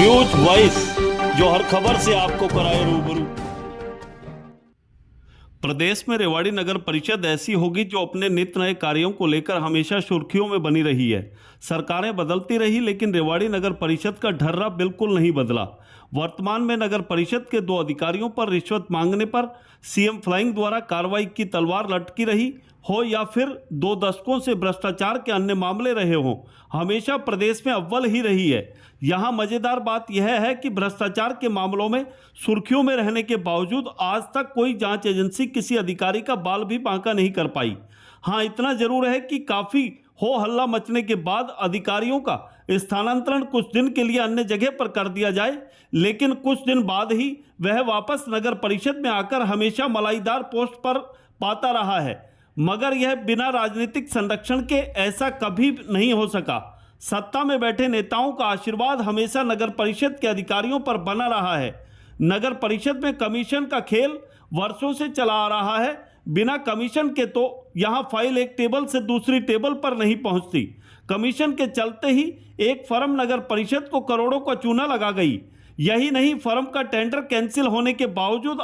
News voice, जो हर खबर से आपको कराए रूबरू। प्रदेश में रेवाड़ी नगर परिषद ऐसी होगी जो अपने नित्य नए कार्यों को लेकर हमेशा सुर्खियों में बनी रही है। सरकारें बदलती रही लेकिन रेवाड़ी नगर परिषद का ढर्रा बिल्कुल नहीं बदला। वर्तमान में नगर परिषद के 2 अधिकारियों पर रिश्वत मांगने पर सीएम फ्लाइंग द्वारा कार्रवाई की तलवार लटकी रही हो या फिर 2 दशकों से भ्रष्टाचार के अन्य मामले रहे हों, हमेशा प्रदेश में अव्वल ही रही है। यहाँ मजेदार बात यह है कि भ्रष्टाचार के मामलों में सुर्खियों में रहने के बावजूद आज तक कोई जांच एजेंसी किसी अधिकारी का बाल भी बांका नहीं कर पाई। हाँ, इतना जरूर है कि काफी हो हल्ला मचने के बाद अधिकारियों का स्थानांतरण कुछ दिन के लिए अन्य जगह पर कर दिया जाए, लेकिन कुछ दिन बाद ही वह वापस नगर परिषद में आकर हमेशा मलाईदार पोस्ट पर पाता रहा है। मगर यह बिना राजनीतिक संरक्षण के ऐसा कभी नहीं हो सका। सत्ता में बैठे नेताओं का आशीर्वाद हमेशा नगर परिषद के अधिकारियों पर बना रहा है। नगर परिषद में कमीशन का खेल वर्षों से चला आ रहा है। बिना कमीशन के तो यहां फाइल एक टेबल से दूसरी टेबल पर नहीं पहुंचती। कमीशन के चलते ही एक फर्म नगर परिषद को करोड़ों का चूना लगा गई। यही नहीं, फर्म का टेंडर कैंसिल होने के बावजूद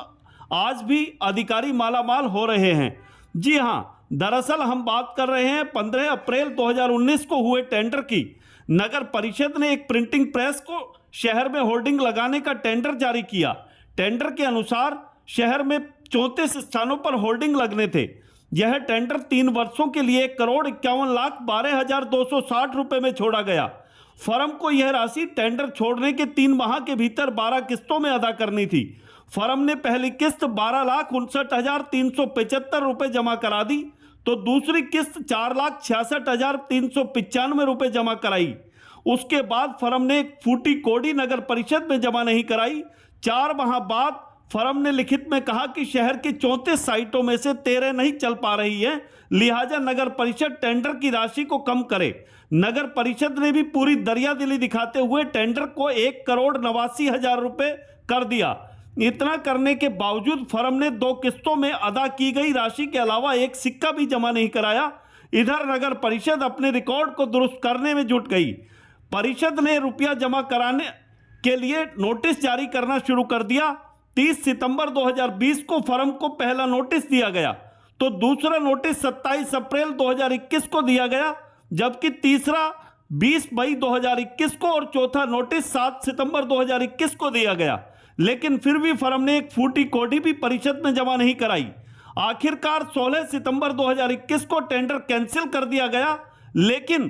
आज भी अधिकारी मालामाल हो रहे हैं। जी हां, दरअसल हम बात कर रहे हैं 15 अप्रैल 2019 को हुए टेंडर की। नगर परिषद ने एक प्रिंटिंग प्रेस को शहर में होर्डिंग लगाने का टेंडर जारी किया। टेंडर के अनुसार शहर में 34 स्थानों पर होर्डिंग लगने थे। यह टेंडर 3 वर्षों के लिए 1,51,12,260 रुपए में छोड़ा गया। फर्म को यह राशि टेंडर छोड़ने के 3 माह के भीतर 12 किस्तों में अदा करनी थी। फर्म ने पहली किस्त 12,59,375 रुपए जमा करा दी तो दूसरी किस्त 4,66,395 रुपए जमा कराई। उसके बाद फर्म ने एक फूटी कोडी नगर परिषद में जमा नहीं कराई। 4 माह बाद फर्म ने लिखित में कहा कि शहर की 34 साइटों में से 13 नहीं चल पा रही है, लिहाजा नगर परिषद टेंडर की राशि को कम करे। नगर परिषद ने भी पूरी दरियादिली दिखाते हुए टेंडर को 1,89,000 रुपए कर दिया। इतना करने के बावजूद फर्म ने 2 किस्तों में अदा की गई राशि के अलावा एक सिक्का भी जमा नहीं कराया। इधर नगर परिषद अपने रिकॉर्ड को दुरुस्त करने में जुट गई। परिषद ने रुपया जमा कराने के लिए नोटिस जारी करना शुरू कर दिया। 30 सितंबर 2020 को फर्म को पहला नोटिस दिया गया तो दूसरा नोटिस 27 अप्रैल 2021 को दिया गया, जबकि तीसरा 20 मई 2021 को और चौथा नोटिस 7 सितंबर 2021 को दिया गया। लेकिन फिर भी फर्म ने एक फूटी कोडी भी परिषद में जमा नहीं कराई। आखिरकार 16 सितंबर 2021 को टेंडर कैंसिल कर दिया गया, लेकिन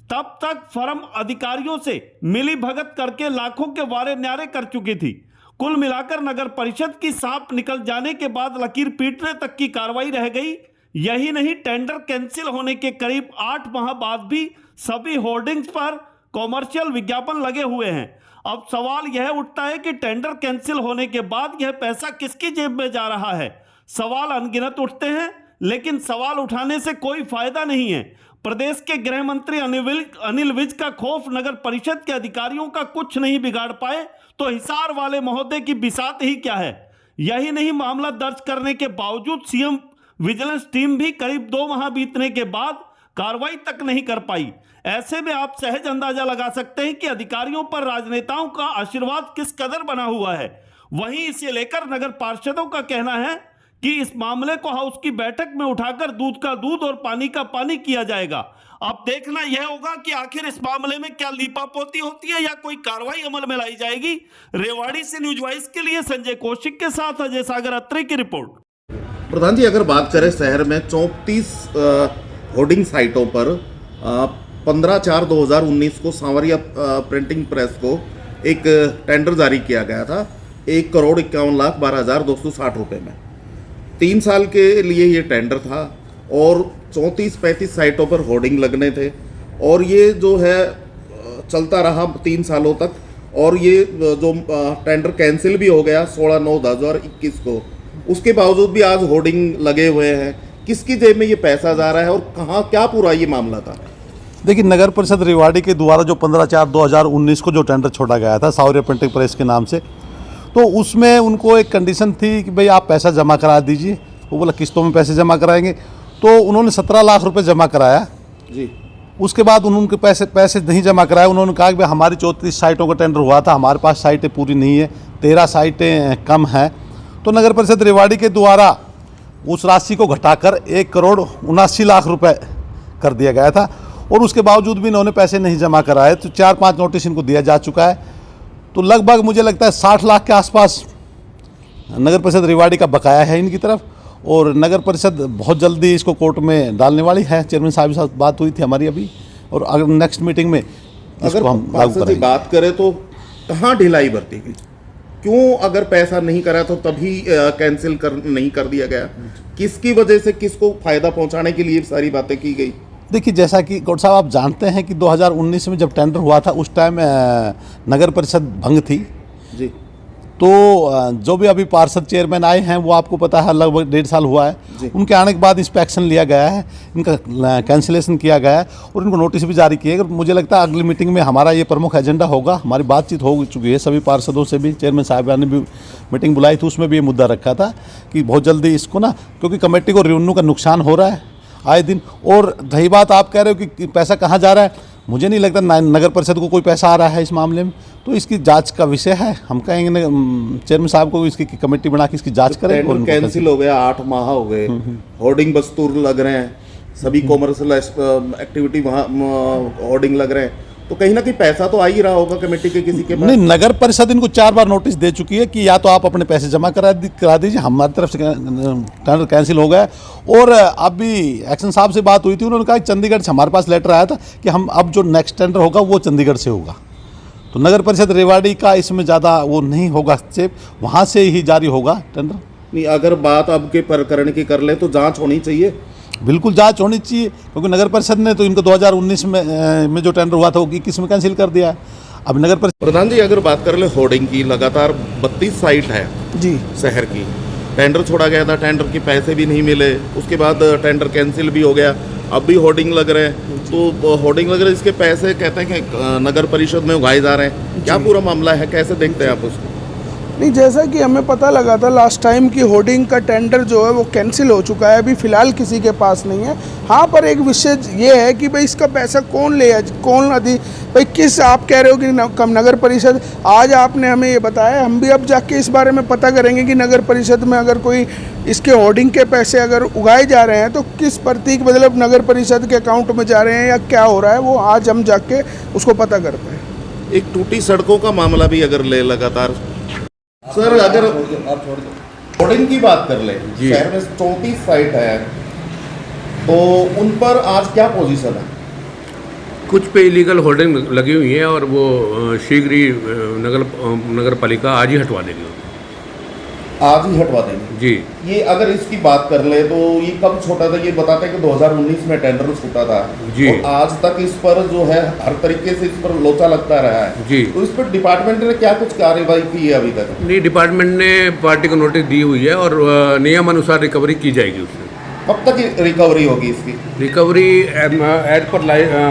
तब तक फर्म अधिकारियों से मिली भगत करके लाखों के वारे न्यारे कर चुकी थी। कुल मिलाकर नगर परिषद की सांप निकल जाने के बाद लकीर पीटने तक की कार्रवाई रह गई। यही नहीं, टेंडर कैंसिल होने के करीब 8 माह बाद भी सभी होर्डिंग्स पर कॉमर्शियल विज्ञापन लगे हुए हैं। अब सवाल यह उठता है कि टेंडर कैंसिल होने के बाद यह पैसा किसकी जेब में जा रहा है। सवाल अनगिनत उठते हैं, लेकिन सवाल उठाने से कोई फायदा नहीं है। प्रदेश के गृह मंत्री अनिल विज का खौफ नगर परिषद के अधिकारियों का कुछ नहीं बिगाड़ पाए तो हिसार वाले महोदय की बिसात ही क्या है। यही नहीं, मामला दर्ज करने के बावजूद सीएम विजिलेंस टीम भी करीब 2 माह बीतने के बाद कार्रवाई तक नहीं कर पाई। ऐसे में आप सहज अंदाजा लगा सकते हैं कि अधिकारियों पर राजनेताओं का आशीर्वाद किस कदर बना हुआ है। वहीं इसे लेकर नगर पार्षदों का कहना है कि इस मामले को हाउस की बैठक में उठाकर दूध का दूध और पानी का पानी किया जाएगा। अब देखना यह होगा कि आखिर इस मामले में क्या लीपापोती होती है या कोई कार्रवाई अमल में लाई जाएगी। रेवाड़ी से न्यूज वॉइस के लिए संजय कौशिक के साथ अजय सागर अत्री की रिपोर्ट। प्रधान जी, अगर बात करें शहर में 34 होर्डिंग साइटों पर 15/4/2019 को सांवरिया प्रिंटिंग प्रेस को एक टेंडर जारी किया गया था 1,51,12,260 रुपए में। 3 साल के लिए ये टेंडर था और 34-35 साइटों पर होर्डिंग लगने थे और ये जो है चलता रहा 3 सालों तक। और ये जो टेंडर कैंसिल भी हो गया 16/9/2021 को, उसके बावजूद भी आज होर्डिंग लगे हुए हैं। किसकी जेब में ये पैसा जा रहा है और कहाँ, क्या पूरा ये मामला था? देखिए, नगर परिषद रेवाड़ी के द्वारा जो 15/4/2019 को जो टेंडर छोड़ा गया था सांवरिया प्रिंटिंग प्रेस के नाम से, तो उसमें उनको एक कंडीशन थी कि भाई आप पैसा जमा करा दीजिए। वो बोला किस्तों में पैसे जमा कराएंगे, तो उन्होंने 17 लाख रुपए जमा कराया जी। उसके बाद उन्होंने पैसे नहीं जमा कराए। उन्होंने कहा कि भाई हमारी 34 साइटों का टेंडर हुआ था, हमारे पास साइटें पूरी नहीं है, 13 साइटें कम हैं। तो नगर परिषद रेवाड़ी के द्वारा उस राशि को घटाकर 1,79,00,000 रुपए कर दिया गया था और उसके बावजूद भी इन्होंने पैसे नहीं जमा कराए। तो 4-5 नोटिस इनको दिया जा चुका है। तो लगभग मुझे लगता है 60 लाख के आसपास नगर परिषद रेवाड़ी का बकाया है इनकी तरफ, और नगर परिषद बहुत जल्दी इसको कोर्ट में डालने वाली है। चेयरमैन साहब के साथ बात हुई थी हमारी अभी, और अगर नेक्स्ट मीटिंग में इसको हम लागू करेंगे। बात करें तो कहाँ ढिलाई बरती गई, क्यों अगर पैसा नहीं करा तो तभी कैंसिल नहीं कर दिया गया, किसकी वजह से किसको फायदा पहुंचाने के लिए सारी बातें की गई? देखिए, जैसा कि कोर्ट साहब आप जानते हैं कि 2019 में जब टेंडर हुआ था उस टाइम नगर परिषद भंग थी जी। तो जो भी अभी पार्षद चेयरमैन आए हैं वो आपको पता है लगभग 1.5 साल हुआ है। उनके आने के बाद इंस्पेक्शन लिया गया है, इनका कैंसिलेशन किया गया है और इनको नोटिस भी जारी किए। मुझे लगता है अगली मीटिंग में हमारा ये प्रमुख एजेंडा होगा। हमारी बातचीत हो चुकी है सभी पार्षदों से भी, चेयरमैन साहब ने भी मीटिंग बुलाई थी, उसमें भी ये मुद्दा रखा था कि बहुत जल्दी इसको ना, क्योंकि कमेटी को रेवेन्यू का नुकसान हो रहा है आए दिन। और रही बात आप कह रहे हो कि पैसा कहाँ जा रहा है, मुझे नहीं लगता नगर परिषद को कोई पैसा आ रहा है इस मामले में। तो इसकी जांच का विषय है, हम कहेंगे चेयरमैन साहब को इसकी कमेटी बना के इसकी जांच करें। टेंडर कैंसिल हो गया, 8 माह हो गए, होर्डिंग बस्तूर लग रहे हैं, सभी कॉमर्शियल एक्टिविटी वहाँ होर्डिंग लग रहे हैं, तो कहीं ना कहीं पैसा तो आ ही रहा होगा कमेटी के किसी के पास। नहीं, नगर परिषद इनको 4 बार नोटिस दे चुकी है कि या तो आप अपने पैसे जमा करा दीजिए, हमारी तरफ से टेंडर कैंसिल हो गया। और अभी एक्शन साहब से बात हुई थी, उन्होंने कहा कि चंडीगढ़ से हमारे पास लेटर आया था कि हम अब जो नेक्स्ट टेंडर होगा वो चंडीगढ़ से होगा। तो नगर परिषद रेवाड़ी का इसमें ज़्यादा वो नहीं होगा स्टेप, वहाँ से ही जारी होगा टेंडर। नहीं, अगर बात अब के प्रकरण की कर ले तो जांच होनी चाहिए, बिल्कुल जांच होनी चाहिए, क्योंकि नगर परिषद ने तो इनको 2019 में जो टेंडर हुआ था वो 21 में कैंसिल कर दिया है। अब नगर परिषद। प्रधान जी, अगर बात कर ले होर्डिंग की, लगातार 32 साइट है जी शहर की, टेंडर छोड़ा गया था, टेंडर के पैसे भी नहीं मिले, उसके बाद टेंडर कैंसिल भी हो गया, अब भी होर्डिंग लग रहे हैं। तो होर्डिंग लग रहे हैं, इसके पैसे कहते हैं कि नगर परिषद में उगाए जा रहे हैं, क्या पूरा मामला है, कैसे देखते हैं आप उसको? नहीं, जैसा कि हमें पता लगा था लास्ट टाइम की होर्डिंग का टेंडर जो है वो कैंसिल हो चुका है, अभी फ़िलहाल किसी के पास नहीं है। हाँ, पर एक विषय ये है कि भाई इसका पैसा कौन ले, कौन अभी भाई किस, आप कह रहे हो कि कम नगर परिषद, आज आपने हमें ये बताया, हम भी अब जाके इस बारे में पता करेंगे कि नगर परिषद में अगर कोई इसके होर्डिंग के पैसे अगर उगाए जा रहे हैं तो किस प्रतीक मतलब नगर परिषद के अकाउंट में जा रहे हैं या क्या हो रहा है, वो आज हम जाके उसको पता करते हैं। एक टूटी सड़कों का मामला भी अगर ले लगातार, सर अगर होर्डिंग की बात कर ले, शहर में 34 साइट है, तो उन पर आज क्या पोजीशन है? कुछ पे इलीगल होर्डिंग लगी हुई है और वो शीघ्र ही नगर पालिका आज ही हटवा देगी, आज ही हटवा देंगे जी। ये अगर इसकी बात कर ले तो ये कब छोटा था, ये बताते हैं कि 2019 में टेंडर छूटा था जी, और आज तक इस पर जो है हर तरीके से इस पर लोचा लगता रहा है जी। तो इस पर डिपार्टमेंट ने क्या कुछ कार्रवाई की है अभी तक? नहीं, डिपार्टमेंट ने पार्टी को नोटिस दी हुई है और नियम अनुसार रिकवरी की जाएगी उससे। कब तक रिकवरी होगी इसकी? रिकवरी एज पर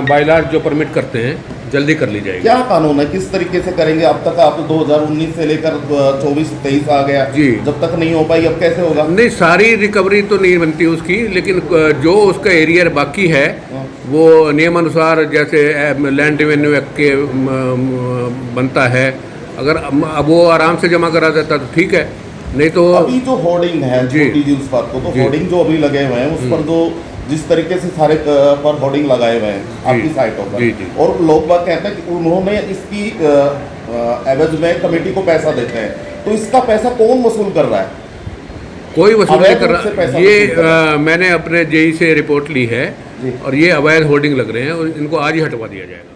बायलॉज जो परमिट करते हैं जल्दी कर ली जाएगी। क्या कानून है, किस तरीके से करेंगे? अब तक आप 2019 से लेकर 24-23 आ गया जी, जब तक नहीं हो पाई, अब कैसे होगा? नहीं, सारी रिकवरी तो नहीं बनती उसकी, लेकिन जो उसका एरिया बाकी है वो नियम अनुसार जैसे लैंड रेवेन्यू एक्ट के बनता है, अगर अब वो आराम से जमा करा देता तो ठीक है, नहीं तो अभी जो होर्डिंग है जी, उस बात को तो होर्डिंग जो अभी लगे हुए हैं उस पर जो जिस तरीके से सारे पर होर्डिंग लगाए हुए हैं आपकी साइटों पर, और लोग बात कहते हैं कि उन्होंने इसकी एवज में कमेटी को पैसा देते हैं, तो इसका पैसा कौन वसूल कर रहा है? कोई वसूल नहीं कर रहा। ये मैंने अपने जेई से रिपोर्ट ली है और ये अवैध होर्डिंग लग रहे हैं और इनको आज ही हटवा दिया जाएगा।